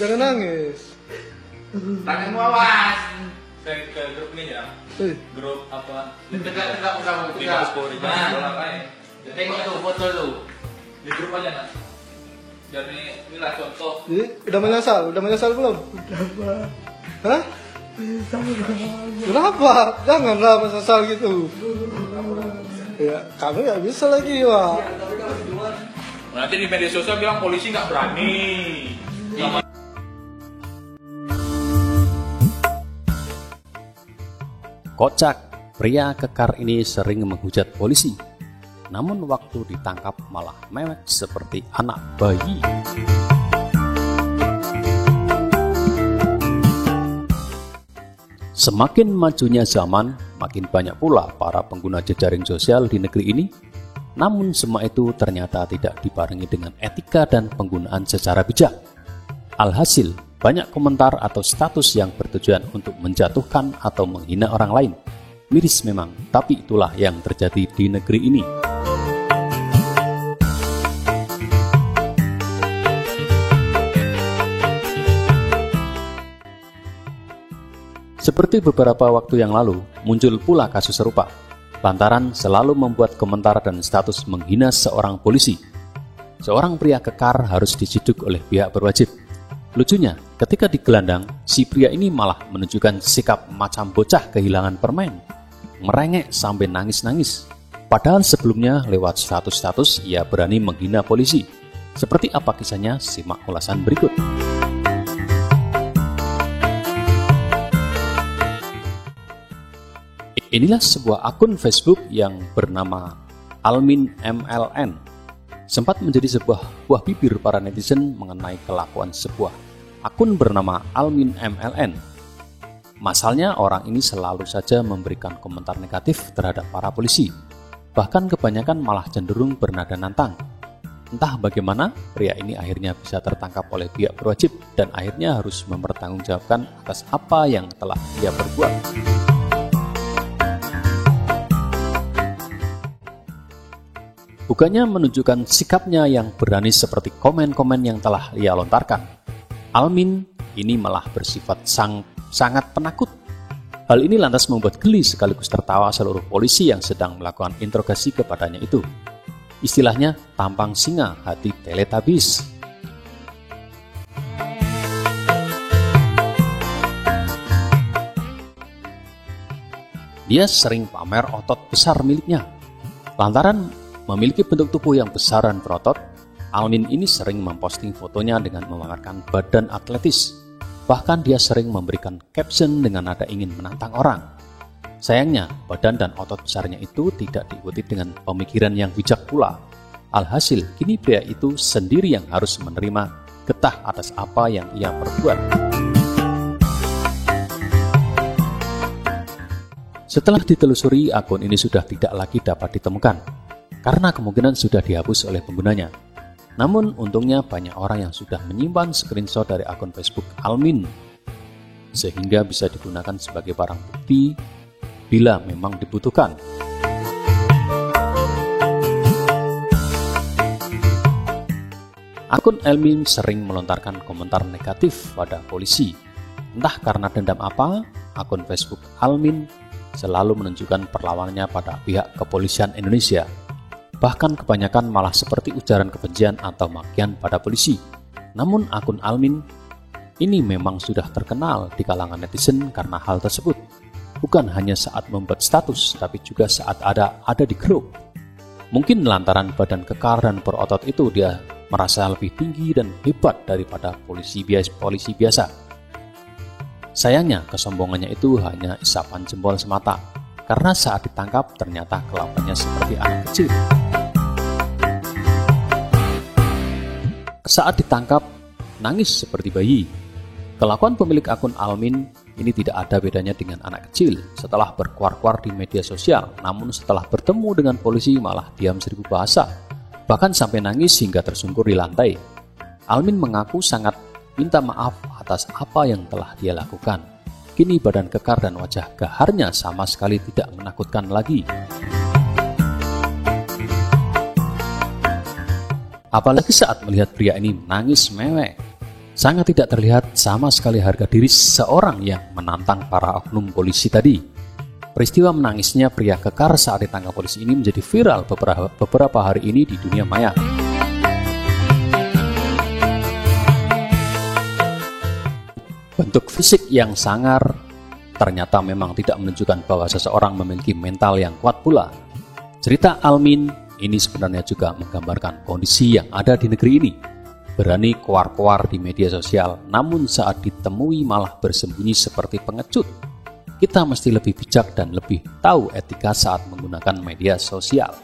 Jangan nangis. Tanganmu awas. Saya ke grup ini ya. Grup apa? Tegak kamu. Di Mabes Polri. Tengok tuh foto lu. Di grup aja nak. Jadi inilah contoh. Jadi udah menyesal belum? Hah? Kenapa? Janganlah menyesal gitu. Ya, kami nggak bisa lagi, Wak. Nanti di media sosial bilang polisi nggak berani. Kocak, pria kekar ini sering menghujat polisi. Namun waktu ditangkap malah mewek seperti anak bayi. Semakin majunya zaman, makin banyak pula para pengguna jejaring sosial di negeri ini. Namun semua itu ternyata tidak dibarengi dengan etika dan penggunaan secara bijak. Alhasil, banyak komentar atau status yang bertujuan untuk menjatuhkan atau menghina orang lain. Miris memang, tapi itulah yang terjadi di negeri ini. Seperti beberapa waktu yang lalu, muncul pula kasus serupa, lantaran selalu membuat komentar dan status menghina seorang polisi. Seorang pria kekar harus diciduk oleh pihak berwajib. Lucunya, ketika digelandang, si pria ini malah menunjukkan sikap macam bocah kehilangan permen, merengek sampai nangis-nangis. Padahal sebelumnya lewat status-status ia berani menghina polisi. Seperti apa kisahnya? Simak ulasan berikut. Inilah sebuah akun Facebook yang bernama Almin MLN. Sempat menjadi sebuah buah bibir para netizen mengenai kelakuan sebuah akun bernama Almin MLN. Masalahnya orang ini selalu saja memberikan komentar negatif terhadap para polisi. Bahkan kebanyakan malah cenderung bernada nantang. Entah bagaimana, pria ini akhirnya bisa tertangkap oleh pihak berwajib dan akhirnya harus mempertanggungjawabkan atas apa yang telah ia perbuat. Bukannya menunjukkan sikapnya yang berani seperti komen-komen yang telah ia lontarkan, Almin ini malah bersifat sangat penakut. Hal ini lantas membuat geli sekaligus tertawa seluruh polisi yang sedang melakukan interogasi kepadanya itu. Istilahnya tampang singa hati teletabis. Dia sering pamer otot besar miliknya. Lantaran memiliki bentuk tubuh yang besar dan berotot, Almin ini sering memposting fotonya dengan memamerkan badan atletis. Bahkan dia sering memberikan caption dengan nada ingin menantang orang. Sayangnya, badan dan otot besarnya itu tidak diikuti dengan pemikiran yang bijak pula. Alhasil, kini pria itu sendiri yang harus menerima getah atas apa yang ia perbuat. Setelah ditelusuri, akun ini sudah tidak lagi dapat ditemukan, karena kemungkinan sudah dihapus oleh penggunanya. Namun untungnya banyak orang yang sudah menyimpan screenshot dari akun Facebook Almin, sehingga bisa digunakan sebagai barang bukti bila memang dibutuhkan. Akun Almin sering melontarkan komentar negatif pada polisi. Entah karena dendam apa, akun Facebook Almin selalu menunjukkan perlawanannya pada pihak kepolisian Indonesia. Bahkan kebanyakan malah seperti ujaran kebencian atau makian pada polisi. Namun akun Almin ini memang sudah terkenal di kalangan netizen karena hal tersebut. Bukan hanya saat membuat status, tapi juga saat ada di grup. Mungkin lantaran badan kekar dan berotot itu dia merasa lebih tinggi dan hebat daripada polisi biasa. Sayangnya kesombongannya itu hanya isapan jempol semata, karena saat ditangkap ternyata kelakuannya seperti anak kecil. Saat ditangkap, nangis seperti bayi. Kelakuan pemilik akun Almin ini tidak ada bedanya dengan anak kecil setelah berkuar-kuar di media sosial, namun setelah bertemu dengan polisi malah diam seribu bahasa, bahkan sampai nangis hingga tersungkur di lantai. Almin mengaku sangat minta maaf atas apa yang telah dia lakukan. Kini badan kekar dan wajah gaharnya sama sekali tidak menakutkan lagi. Apalagi saat melihat pria ini menangis mewek. Sangat tidak terlihat sama sekali harga diri seorang yang menantang para oknum polisi tadi. Peristiwa menangisnya pria kekar saat ditangkap polisi ini menjadi viral beberapa hari ini di dunia maya. Bentuk fisik yang sangar ternyata memang tidak menunjukkan bahwa seseorang memiliki mental yang kuat pula. Cerita Almin ini sebenarnya juga menggambarkan kondisi yang ada di negeri ini. Berani keluar-keluar di media sosial, namun saat ditemui malah bersembunyi seperti pengecut. Kita mesti lebih bijak dan lebih tahu etika saat menggunakan media sosial.